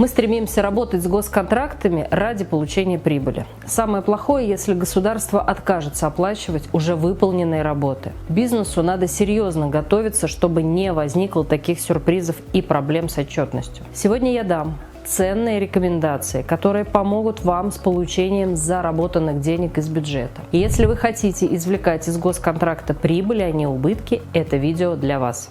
Мы стремимся работать с госконтрактами ради получения прибыли. Самое плохое, если государство откажется оплачивать уже выполненные работы. Бизнесу надо серьезно готовиться, чтобы не возникло таких сюрпризов и проблем с отчетностью. Сегодня я дам ценные рекомендации, которые помогут вам с получением заработанных денег из бюджета. И если вы хотите извлекать из госконтракта прибыли, а не убытки, это видео для вас.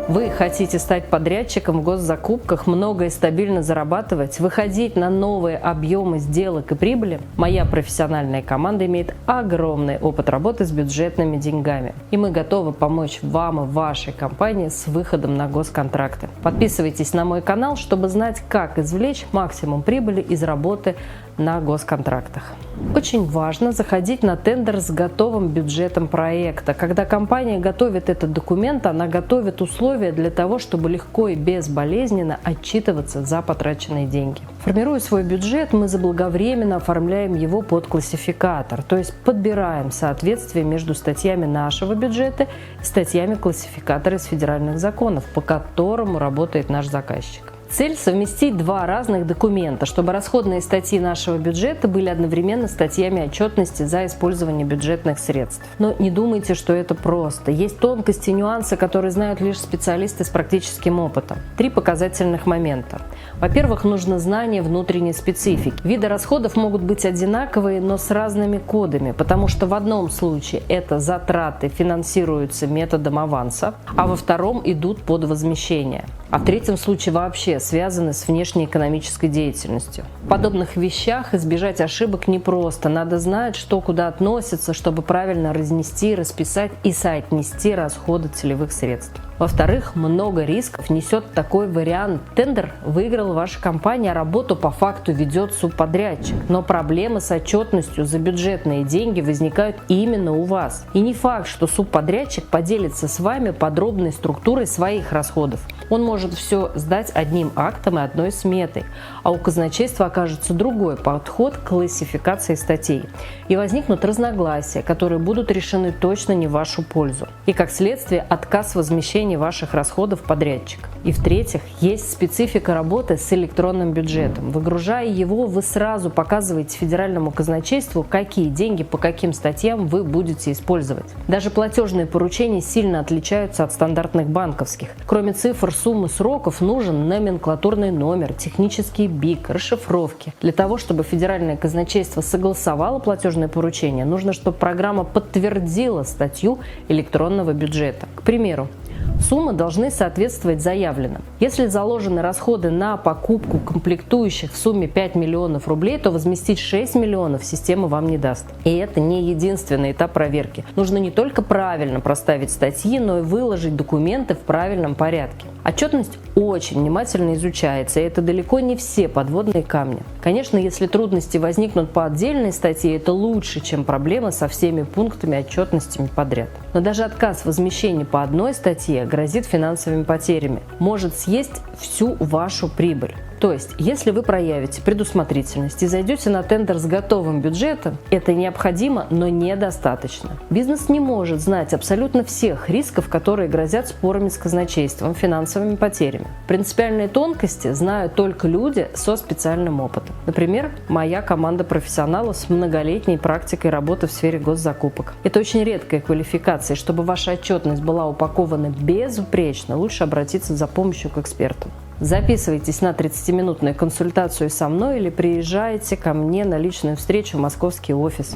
Вы хотите стать подрядчиком в госзакупках, много и стабильно зарабатывать, выходить на новые объемы сделок и прибыли? Моя профессиональная команда имеет огромный опыт работы с бюджетными деньгами. И мы готовы помочь вам и вашей компании с выходом на госконтракты. Подписывайтесь на мой канал, чтобы знать, как извлечь максимум прибыли из работы на госконтрактах. Очень важно заходить на тендер с готовым бюджетом проекта. Когда компания готовит этот документ, она готовит условия для того, чтобы легко и безболезненно отчитываться за потраченные деньги. Формируя свой бюджет, мы заблаговременно оформляем его под классификатор, то есть подбираем соответствие между статьями нашего бюджета и статьями классификатора из федеральных законов, по которому работает наш заказчик. Цель – совместить два разных документа, чтобы расходные статьи нашего бюджета были одновременно статьями отчетности за использование бюджетных средств. Но не думайте, что это просто. Есть тонкости, нюансы, которые знают лишь специалисты с практическим опытом. 3 показательных момента. Во-первых, нужно знание внутренней специфики. Виды расходов могут быть одинаковые, но с разными кодами, потому что в одном случае это затраты финансируются методом аванса, а во втором идут под возмещение. А в третьем случае вообще связаны с внешней экономической деятельностью. В подобных вещах избежать ошибок непросто. Надо знать, что куда относится, чтобы правильно разнести, расписать и соотнести расходы целевых средств. Во-вторых, много рисков несет такой вариант. Тендер выиграла ваша компания, а работу по факту ведет субподрядчик. Но проблемы с отчетностью за бюджетные деньги возникают именно у вас. И не факт, что субподрядчик поделится с вами подробной структурой своих расходов. Он может все сдать одним актом и одной сметой, а у казначейства окажется другой подход к классификации статей. И возникнут разногласия, которые будут решены точно не в вашу пользу. И как следствие отказ в возмещении ваших расходов подрядчика. И в-третьих, есть специфика работы с электронным бюджетом. Выгружая его, вы сразу показываете федеральному казначейству, какие деньги по каким статьям вы будете использовать. Даже платежные поручения сильно отличаются от стандартных банковских. Кроме цифр, суммы, сроков, нужен номенклатурный номер, технический БИК, расшифровки. Для того, чтобы федеральное казначейство согласовало платежное поручение, нужно, чтобы программа подтвердила статью электронного бюджета. К примеру, суммы должны соответствовать заявленным. Если заложены расходы на покупку комплектующих в сумме 5 миллионов рублей, то возместить 6 миллионов система вам не даст. И это не единственный этап проверки. Нужно не только правильно проставить статьи, но и выложить документы в правильном порядке. Отчетность очень внимательно изучается, и это далеко не все подводные камни. Конечно, если трудности возникнут по отдельной статье, это лучше, чем проблемы со всеми пунктами отчетностями подряд. Но даже отказ в возмещении по одной статье грозит финансовыми потерями, может съесть всю вашу прибыль. То есть, если вы проявите предусмотрительность и зайдете на тендер с готовым бюджетом, это необходимо, но недостаточно. Бизнес не может знать абсолютно всех рисков, которые грозят спорами с казначейством, финансовыми потерями. Принципиальные тонкости знают только люди со специальным опытом. Например, моя команда профессионалов с многолетней практикой работы в сфере госзакупок. Это очень редкая квалификация, и чтобы ваша отчетность была упакована безупречно, лучше обратиться за помощью к эксперту. Записывайтесь на 30-минутную консультацию со мной или приезжайте ко мне на личную встречу в московский офис.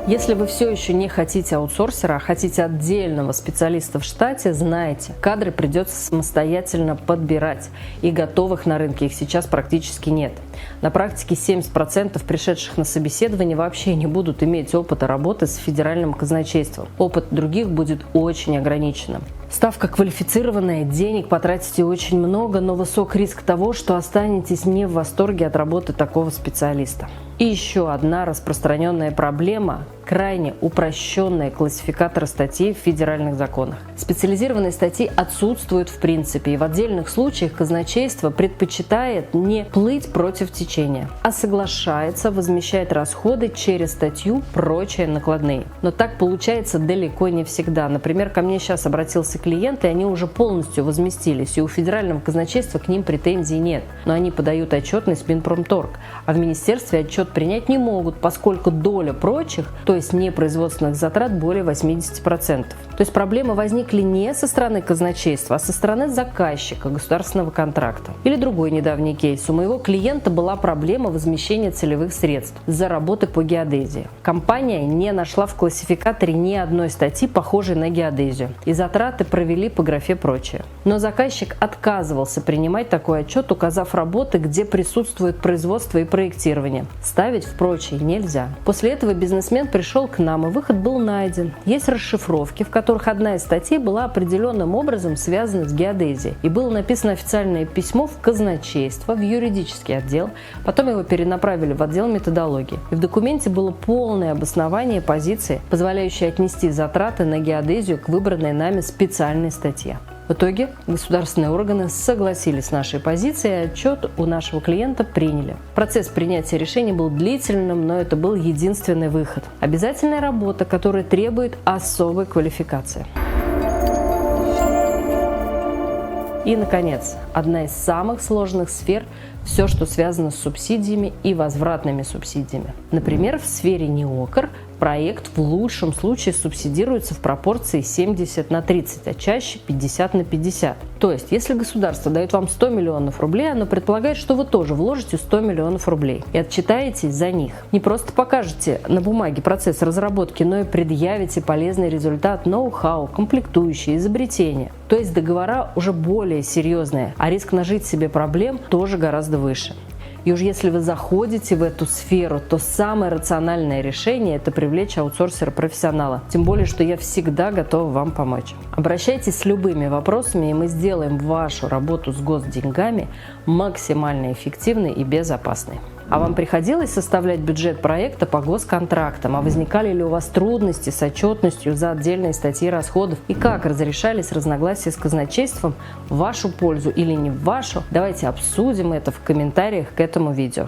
Если вы все еще не хотите аутсорсера, а хотите отдельного специалиста в штате, знайте, кадры придется самостоятельно подбирать, и готовых на рынке их сейчас практически нет. На практике 70% пришедших на собеседование вообще не будут иметь опыта работы с федеральным казначейством. Опыт других будет очень ограниченным. Ставка квалифицированная, денег потратите очень много, но высок риск того, что останетесь не в восторге от работы такого специалиста. И еще одна распространенная проблема – крайне упрощенные классификаторы статей в федеральных законах. Специализированные статьи отсутствуют в принципе, и в отдельных случаях казначейство предпочитает не плыть против течения, а соглашается возмещать расходы через статью «Прочие накладные». Но так получается далеко не всегда. Например, ко мне сейчас обратился клиент, и они уже полностью возместились, и у федерального казначейства к ним претензий нет. Но они подают отчетность в Минпромторг, а в министерстве отчет принять не могут, поскольку доля прочих, то есть непроизводственных затрат, более 80%. То есть проблемы возникли не со стороны казначейства, а со стороны заказчика государственного контракта. Или другой недавний кейс. У моего клиента была проблема возмещения целевых средств за работы по геодезии. Компания не нашла в классификаторе ни одной статьи, похожей на геодезию, и затраты провели по графе «Прочее». Но заказчик отказывался принимать такой отчет, указав работы, где присутствует производство и проектирование. Ставить в «Прочее» нельзя. После этого бизнесмен пришел к нам, и выход был найден. Есть расшифровки, в которых одна из статей была определенным образом связана с геодезией, и было написано официальное письмо в казначейство, в юридический отдел, потом его перенаправили в отдел методологии. И в документе было полное обоснование позиции, позволяющее отнести затраты на геодезию к выбранной нами специальной статье. В итоге государственные органы согласились с нашей позицией, и отчет у нашего клиента приняли. Процесс принятия решений был длительным, но это был единственный выход. Обязательная работа, которая требует особой квалификации. И, наконец, одна из самых сложных сфер – все, что связано с субсидиями и возвратными субсидиями. Например, в сфере НИОКР проект в лучшем случае субсидируется в пропорции 70/30, а чаще 50/50. То есть, если государство дает вам 100 миллионов рублей, оно предполагает, что вы тоже вложите 100 миллионов рублей и отчитаетесь за них. Не просто покажете на бумаге процесс разработки, но и предъявите полезный результат, ноу-хау, комплектующие, изобретения. То есть договора уже более серьезные, а риск нажить себе проблем тоже гораздо выше. И уж если вы заходите в эту сферу, то самое рациональное решение – это привлечь аутсорсера-профессионала. Тем более, что я всегда готова вам помочь. Обращайтесь с любыми вопросами, и мы сделаем вашу работу с госденьгами максимально эффективной и безопасной. А вам приходилось составлять бюджет проекта по госконтрактам? А возникали ли у вас трудности с отчетностью за отдельные статьи расходов? И как разрешались разногласия с казначейством в вашу пользу или не в вашу? Давайте обсудим это в комментариях к этому видео.